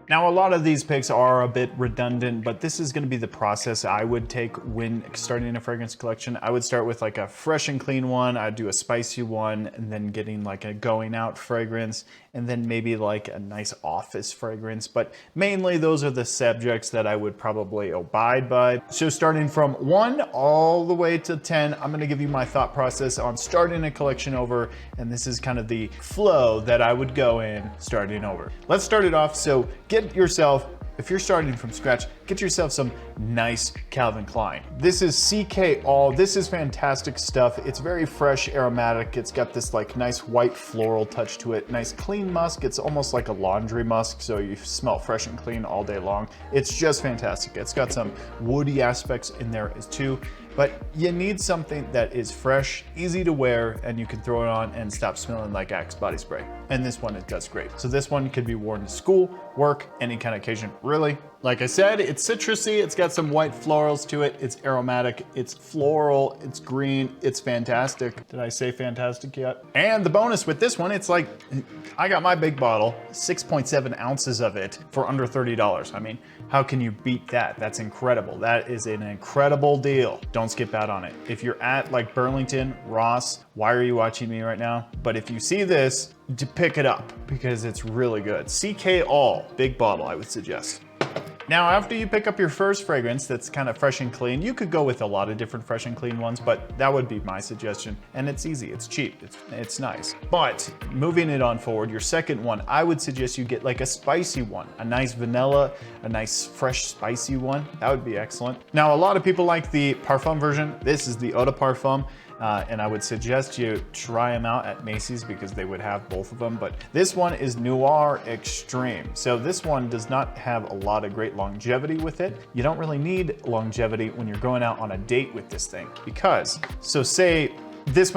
Now, a lot of these picks are a bit redundant, but this is gonna be the process I would take when starting a fragrance collection. I would start with like a fresh and clean one, I'd do a spicy one, and then getting like a going out fragrance, and then maybe like a nice office fragrance. But mainly those are the subjects that I would probably abide by. So starting from 1 all the way to 10, I'm gonna give you my thought process on starting a collection over, and this is kind of the flow that I would go in starting over. Let's start it off. So get yourself, if you're starting from scratch, get yourself some nice Calvin Klein. This is CK All. This is fantastic stuff. It's very fresh, aromatic. It's got this like nice white floral touch to it. Nice clean musk. It's almost like a laundry musk, so you smell fresh and clean all day long. It's just fantastic. It's got some woody aspects in there too. But you need something that is fresh, easy to wear, and you can throw it on and stop smelling like Axe body spray. And this one, it does great. So this one could be worn to school, work, any kind of occasion, really. Like I said, it's citrusy, it's got some white florals to it, it's aromatic, it's floral, it's green, it's fantastic. Did I say fantastic yet? And the bonus with this one, it's like, I got my big bottle, 6.7 ounces of it for under $30. I mean, how can you beat that? That's incredible. That is an incredible deal. Don't skip out on it. If you're at like Burlington, Ross, why are you watching me right now? But if you see this, to pick it up because it's really good. CK All, big bottle, I would suggest. Now, after you pick up your first fragrance that's kind of fresh and clean, you could go with a lot of different fresh and clean ones, but that would be my suggestion. And it's easy, it's cheap, it's nice. But moving it on forward, your second one, I would suggest you get like a spicy one, a nice vanilla, a nice fresh spicy one. That would be excellent. Now, a lot of people like the Parfum version. This is the Eau de Parfum. And I would suggest you try them out at Macy's because they would have both of them. But this one is Noir Extreme. So this one does not have a lot of great longevity with it. You don't really need longevity when you're going out on a date with this thing because, so say, this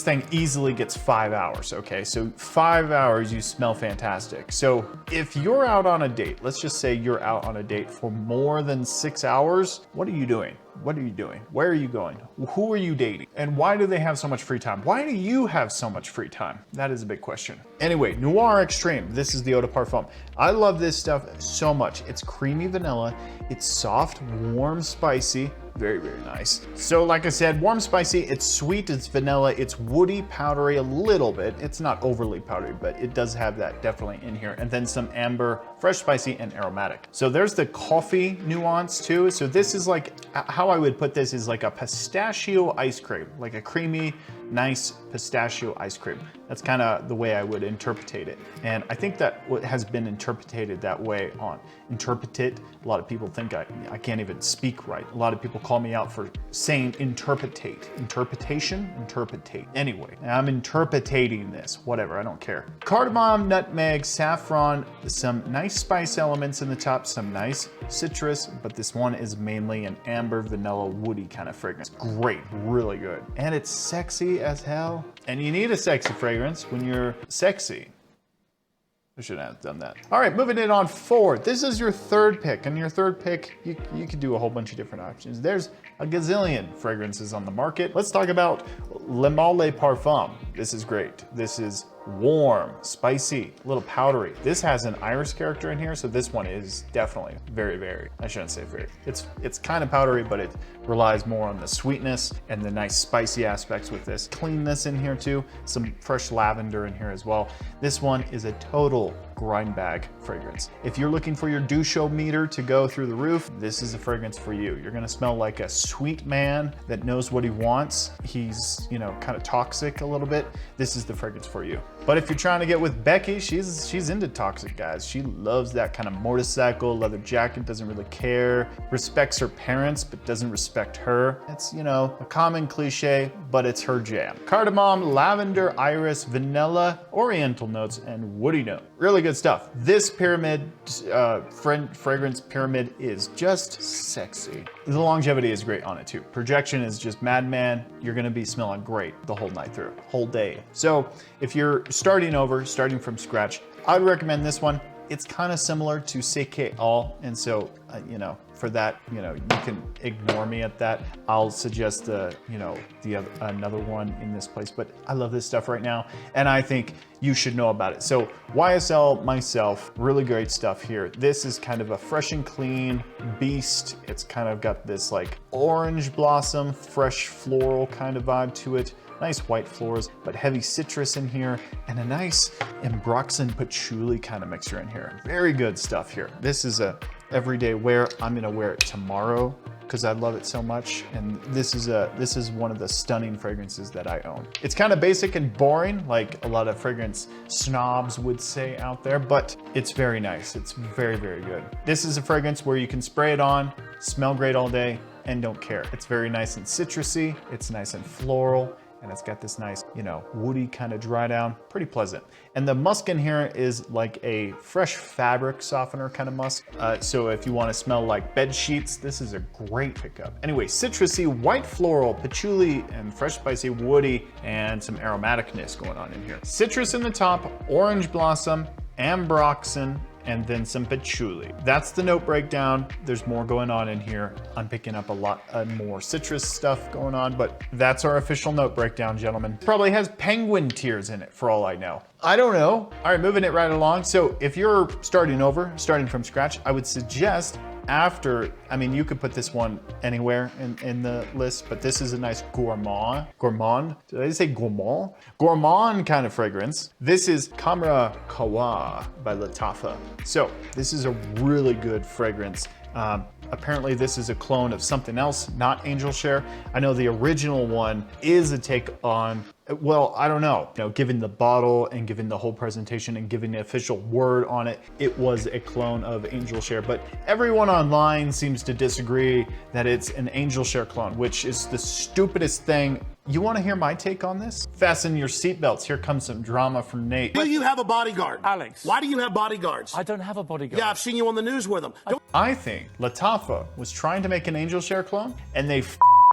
thing easily gets 5 hours, okay? So 5 hours, you smell fantastic. So if you're out on a date, let's just say you're out on a date for more than 6 hours, what are you doing? What are you doing? Where are you going? Who are you dating? And why do they have so much free time? Why do you have so much free time? That is a big question. Anyway, Noir Extreme. This is the Eau de Parfum. I love this stuff so much. It's creamy vanilla. It's soft, warm, spicy. Very, very nice. So like I said, warm, spicy, it's sweet, it's vanilla, it's woody, powdery a little bit. It's not overly powdery, but it does have that definitely in here. And then some amber, fresh, spicy, and aromatic. So there's the coffee nuance too. So this is like, how I would put this is like a pistachio ice cream, like a creamy, nice pistachio ice cream. That's kind of the way I would interpretate it. And I think that what has been interpreted that way on interpreted. A lot of people think I can't even speak right. A lot of people call me out for saying interpretate. Interpretation? Interpretate. Anyway, I'm interpretating this, whatever, I don't care. Cardamom, nutmeg, saffron, some nice spice elements in the top, some nice citrus, but this one is mainly an amber, vanilla, woody kind of fragrance. Great, really good. And it's sexy as hell. And you need a sexy fragrance when you're sexy. I shouldn't have done that. All right, moving it on forward. This is your third pick. And your third pick, you could do a whole bunch of different options. There's a gazillion fragrances on the market. Let's talk about Le Male Parfum. This is great. This is warm, spicy, a little powdery. This has an iris character in here, so this one is definitely very, very, I shouldn't say very. It's kind of powdery, but it relies more on the sweetness and the nice spicy aspects with this. Cleanness in here too, some fresh lavender in here as well. This one is a total grind bag fragrance. If you're looking for your douche meter to go through the roof, this is a fragrance for you. You're gonna smell like a sweet man that knows what he wants. He's, you know, kind of toxic a little bit. This is the fragrance for you. But if you're trying to get with Becky, she's into toxic guys. She loves that kind of motorcycle, leather jacket, doesn't really care, respects her parents, but doesn't respect her. It's, you know, a common cliche, but it's her jam. Cardamom, lavender, iris, vanilla, oriental notes, and woody note. Really good stuff. This pyramid, fragrance pyramid is just sexy. The longevity is great on it too. Projection is just madman. You're gonna be smelling great the whole night through, whole day. So if you're starting over, starting from scratch, I'd recommend this one. It's kind of similar to CK All, and so, you know, for that, you know, you can ignore me at that. I'll suggest the, you know, another one in this place, but I love this stuff right now, and I think you should know about it. So YSL Myself, really great stuff here. This is kind of a fresh and clean beast. It's kind of got this like orange blossom, fresh floral kind of vibe to it. Nice white floors, but heavy citrus in here, and a nice Ambroxan patchouli kind of mixture in here. Very good stuff here. This is a everyday wear. I'm gonna wear it tomorrow because I love it so much. And this is one of the stunning fragrances that I own. It's kind of basic and boring, like a lot of fragrance snobs would say out there, but it's very nice. It's very, very good. This is a fragrance where you can spray it on, smell great all day, and don't care. It's very nice and citrusy. It's nice and floral. And it's got this nice, you know, woody kind of dry down, pretty pleasant. And the musk in here is like a fresh fabric softener kind of musk. So if you want to smell like bed sheets, this is a great pickup. Anyway, citrusy, white floral, patchouli, and fresh spicy woody, and some aromaticness going on in here. Citrus in the top, orange blossom, ambroxan, and then some patchouli. That's the note breakdown. There's more going on in here. I'm picking up a lot more citrus stuff going on, but that's our official note breakdown, gentlemen. Probably has penguin tears in it for all I know. I don't know. All right, moving it right along. So if you're starting over, starting from scratch, I would suggest after, I mean, you could put this one anywhere in the list, but this is a nice gourmand, did I say gourmand? Gourmand kind of fragrance. This is Kamra Kawa by Lattafa. So this is a really good fragrance. Apparently this is a clone of something else, not Angel Share. I know the original one is a take on, well, I don't know. You know, given the bottle and given the whole presentation and giving the official word on it, it was a clone of Angel Share. But everyone online seems to disagree that it's an Angel Share clone, which is the stupidest thing. You want to hear my take on this? Fasten your seatbelts. Here comes some drama from Nate. Do you have a bodyguard? Alex. Why do you have bodyguards? I don't have a bodyguard. Yeah, I've seen you on the news with them. I think Lattafa was trying to make an Angel Share clone, and they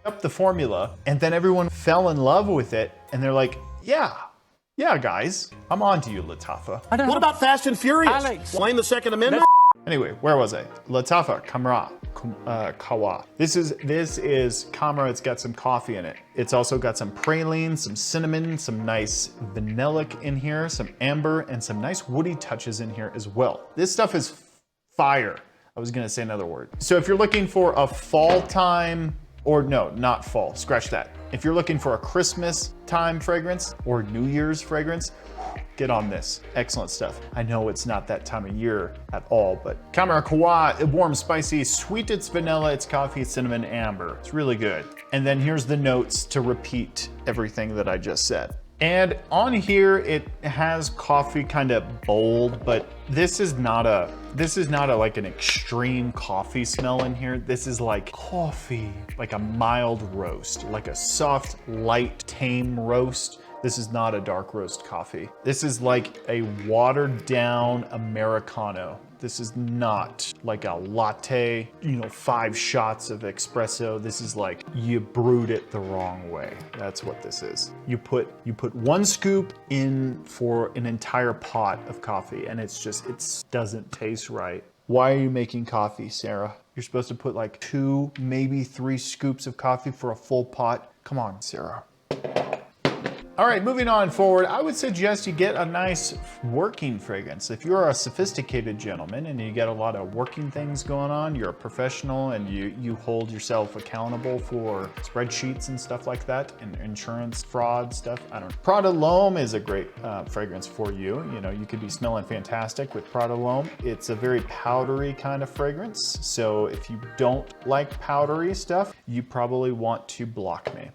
up the formula, and then everyone fell in love with it, and they're like, yeah, guys, I'm on to you, Lattafa. What about Fast and Furious? Alex. Blame the Second Amendment? Anyway, where was I? Lattafa, Kamra, Kawa. This is Kamra. It's got some coffee in it. It's also got some praline, some cinnamon, some nice vanillic in here, some amber, and some nice woody touches in here as well. This stuff is fire. I was gonna say another word. So if you're looking for a fall time, or no, not fall, scratch that. If you're looking for a Christmas time fragrance or New Year's fragrance, get on this. Excellent stuff. I know it's not that time of year at all, but Kamara Kawa, warm, spicy, sweet, it's vanilla, it's coffee, it's cinnamon, amber. It's really good. And then here's the notes to repeat everything that I just said. And on here, it has coffee kind of bold, but this is not a like an extreme coffee smell in here. This is like coffee, like a mild roast, like a soft, light, tame roast. This is not a dark roast coffee. This is like a watered down Americano. This is not like a latte, 5 shots of espresso. This is like you brewed it the wrong way. That's what this is. You put 1 scoop in for an entire pot of coffee, and it doesn't taste right. Why are you making coffee, Sarah? You're supposed to put like 2, maybe 3 scoops of coffee for a full pot. Come on, Sarah. All right, moving on forward, I would suggest you get a nice working fragrance. If you're a sophisticated gentleman and you get a lot of working things going on, you're a professional and you hold yourself accountable for spreadsheets and stuff like that, and insurance fraud stuff, I don't know. Prada L'Homme is a great fragrance for you. You could be smelling fantastic with Prada L'Homme. It's a very powdery kind of fragrance. So if you don't like powdery stuff, you probably want to block me.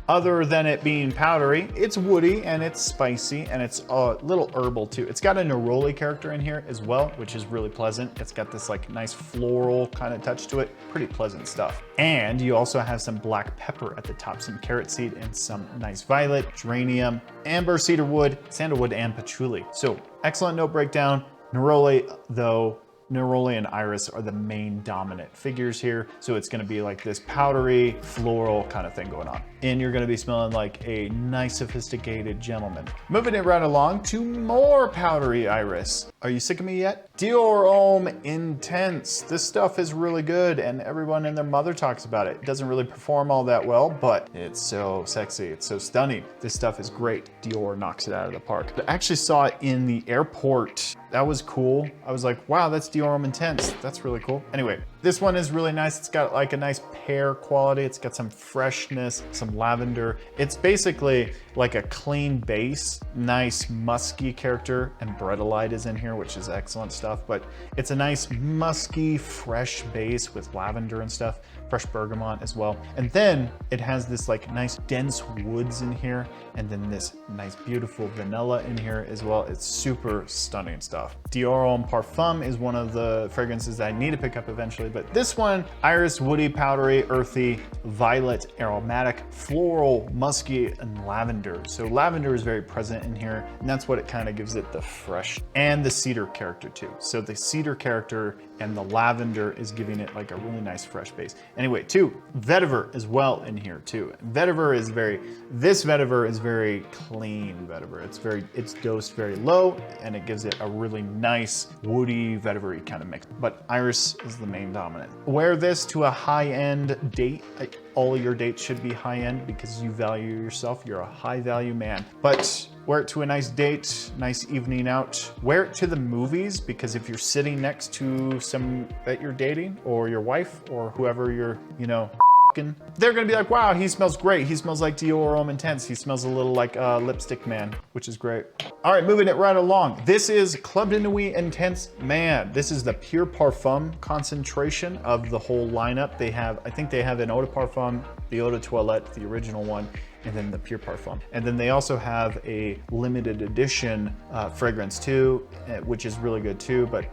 Other than it being powdery, it's woody and it's spicy and it's a little herbal too. It's got a neroli character in here as well, which is really pleasant. It's got this like nice floral kind of touch to it. Pretty pleasant stuff. And you also have some black pepper at the top, some carrot seed and some nice violet, geranium, amber, cedarwood, sandalwood, and patchouli. So excellent note breakdown. Neroli though, neroli and iris are the main dominant figures here. So it's gonna be like this powdery, floral kind of thing going on. and you're gonna be smelling like a nice sophisticated gentleman. Moving it right along to more powdery iris. Are you sick of me yet? Dior Homme Intense. This stuff is really good and everyone and their mother talks about it. It doesn't really perform all that well, but it's so sexy, it's so stunning. This stuff is great. Dior knocks it out of the park. I actually saw it in the airport. That was cool. I was like, wow, that's Dior Homme Intense. That's really cool. Anyway, this one is really nice. It's got like a nice pear quality. It's got some freshness, some lavender. It's basically like a clean base, nice musky character, and Bretellite is in here, which is excellent stuff, but it's a nice musky, fresh base with lavender and stuff, fresh bergamot as well. And then it has this like nice dense woods in here, and then this nice beautiful vanilla in here as well. It's super stunning stuff. Dior Homme Parfum is one of the fragrances that I need to pick up eventually, but this one, iris, woody, powdery, earthy, violet, aromatic, floral, musky, and lavender. So lavender is very present in here, and that's what it kind of gives it the fresh, and the cedar character too. So the cedar character and the lavender is giving it like a really nice fresh base. Anyway, vetiver as well in here too. This vetiver is very clean vetiver. It's dosed very low, and it gives it a really nice woody vetiver-y kind of mix. But iris is the main dominant. Wear this to a high-end date. All of your dates should be high-end because you value yourself. You're a high-value man. But wear it to a nice date, nice evening out. Wear it to the movies, because if you're sitting next to some that you're dating, or your wife, or whoever you're, they're gonna be like, wow, he smells great. He smells like Dior Homme Intense. He smells a little like Lipstick Man, which is great. All right, moving it right along. This is Club de Nuit Intense Man. This is the Pure Parfum concentration of the whole lineup. I think they have an Eau de Parfum, the Eau de Toilette, the original one, and then the Pure Parfum. And then they also have a limited edition fragrance too, which is really good too. But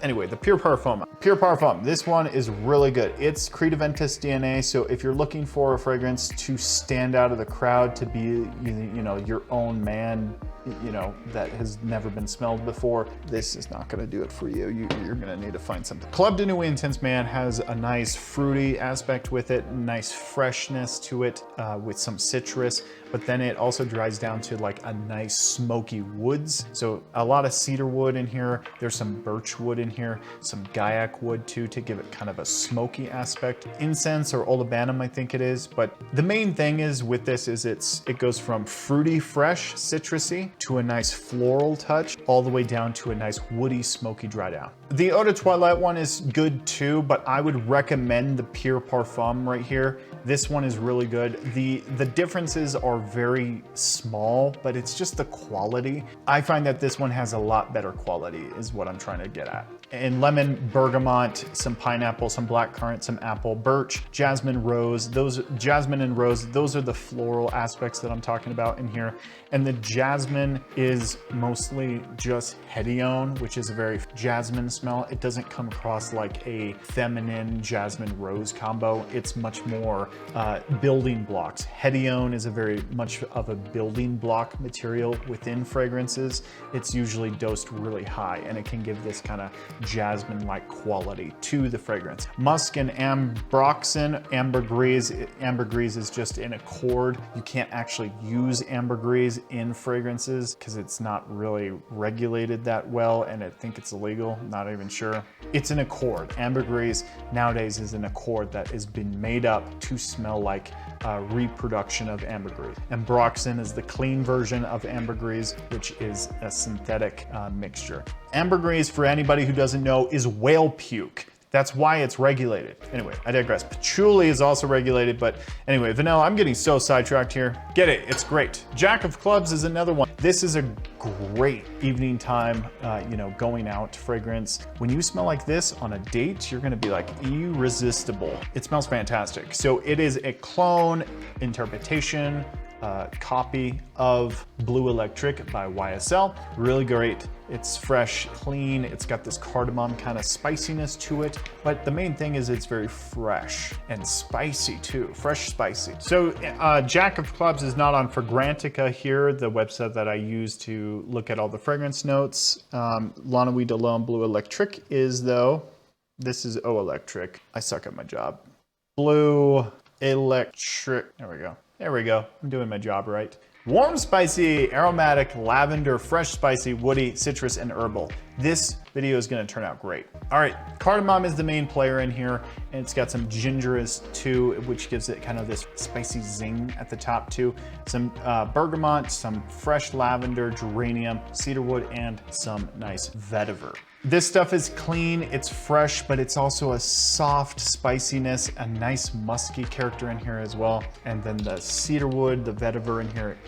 anyway, the Pure Parfum. Pure Parfum, this one is really good. It's Credaventus DNA, so if you're looking for a fragrance to stand out of the crowd, to be, your own man, that has never been smelled before, this is not gonna do it for you. You're gonna need to find something. Club de Nuit Intense Man has a nice fruity aspect with it, nice freshness to it with some citrus, but then it also dries down to like a nice smoky woods. So a lot of cedar wood in here. There's some birch wood in here, some Gaiac wood too, to give it kind of a smoky aspect. Incense or olibanum, I think it is. But the main thing is with this is it goes from fruity, fresh, citrusy to a nice floral touch, all the way down to a nice woody, smoky dry down. The Eau de Toilette one is good too, but I would recommend the Pure Parfum right here. This one is really good. The differences are very small, but it's just the quality. I find that this one has a lot better quality is what I'm trying to get at. And lemon, bergamot, some pineapple, some blackcurrant, some apple, birch, jasmine, rose. Jasmine and rose, those are the floral aspects that I'm talking about in here. And the jasmine is mostly just hedione, which is a very jasmine smell. It doesn't come across like a feminine jasmine rose combo. It's much more building blocks. Hedione is a very much of a building block material within fragrances. It's usually dosed really high, and it can give this kind of jasmine-like quality to the fragrance. Musk and ambroxan, ambergris. Ambergris is just an accord. You can't actually use ambergris in fragrances because it's not really regulated that well, and I think it's illegal, not even sure. It's an accord. Ambergris nowadays is an accord that has been made up to smell like reproduction of ambergris. Ambroxan is the clean version of ambergris, which is a synthetic mixture. Ambergris, for anybody who doesn't know, is whale puke. That's why it's regulated. Anyway, I digress. Patchouli is also regulated, but anyway, vanilla, I'm getting so sidetracked here. Get it, it's great. Jack of Clubs is another one. This is a great evening time, going out fragrance. When you smell like this on a date, you're gonna be like irresistible. It smells fantastic. So it is a clone interpretation, copy of Blue Electric by YSL. Really great. It's fresh, clean. It's got this cardamom kind of spiciness to it, but the main thing is it's very fresh and spicy too. Fresh, spicy. So Jack of Clubs is not on Fragrantica here, the website that I use to look at all the fragrance notes. Lana Wie de L'Homme Blue Electric is though. This is Eau Electric. I suck at my job. Blue Electric. There we go. There we go. I'm doing my job right. Warm, spicy, aromatic, lavender, fresh, spicy, woody, citrus, and herbal. This video is gonna turn out great. All right, cardamom is the main player in here, and it's got some gingerous too, which gives it kind of this spicy zing at the top too. Some bergamot, some fresh lavender, geranium, cedarwood, and some nice vetiver. This stuff is clean, it's fresh, but it's also a soft spiciness, a nice musky character in here as well. And then the cedarwood, the vetiver in here,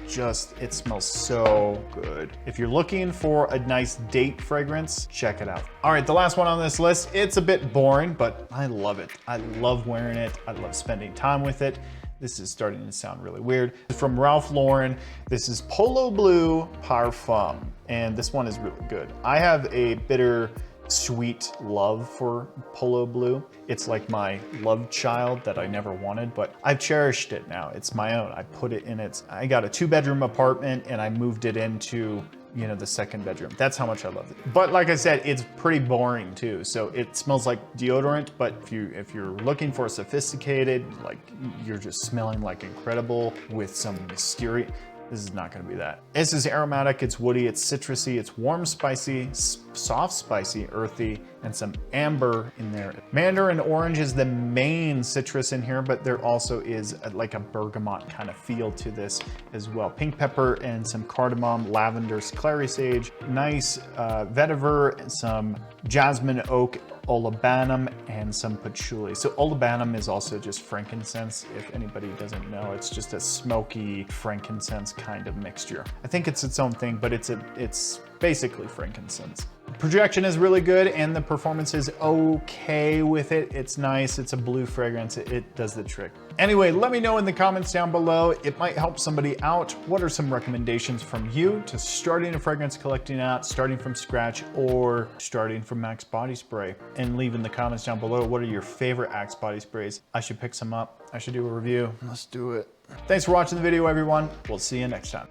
it smells so good. If you're looking for a nice date fragrance, check it out. All right, the last one on this list, it's a bit boring, but I love it. I love wearing it. I love spending time with it. This is starting to sound really weird. From Ralph Lauren, this is Polo Blue Parfum, and this one is really good. I have a bitter sweet love for Polo Blue. It's like my love child that I never wanted, but I've cherished it now. It's my own. I put it in I got a 2-bedroom apartment and I moved it into, you know, the 2nd bedroom. That's how much I love it. But like I said, it's pretty boring too. So it smells like deodorant, but if you're looking for sophisticated, like you're just smelling like incredible with some mysterious, this is not gonna be that. This is aromatic, it's woody, it's citrusy, it's warm, spicy, soft, spicy, earthy, and some amber in there. Mandarin orange is the main citrus in here, but there also is like a bergamot kind of feel to this as well. Pink pepper and some cardamom, lavender, clary sage, nice vetiver, and some jasmine oak, olibanum, and some patchouli. So olibanum is also just frankincense. If anybody doesn't know, it's just a smoky frankincense kind of mixture. I think it's its own thing, but it's basically frankincense. Projection is really good and the performance is okay with it. It's nice, it's a blue fragrance, it does the trick. Anyway, let me know in the comments down below. It might help somebody out. What are some recommendations from you to starting a fragrance collecting out, starting from scratch, or starting from Axe body spray? And leave in the comments down below, what are your favorite Axe body sprays? I should pick some up. I should do a review. Let's do it. Thanks for watching the video, everyone. We'll see you next time.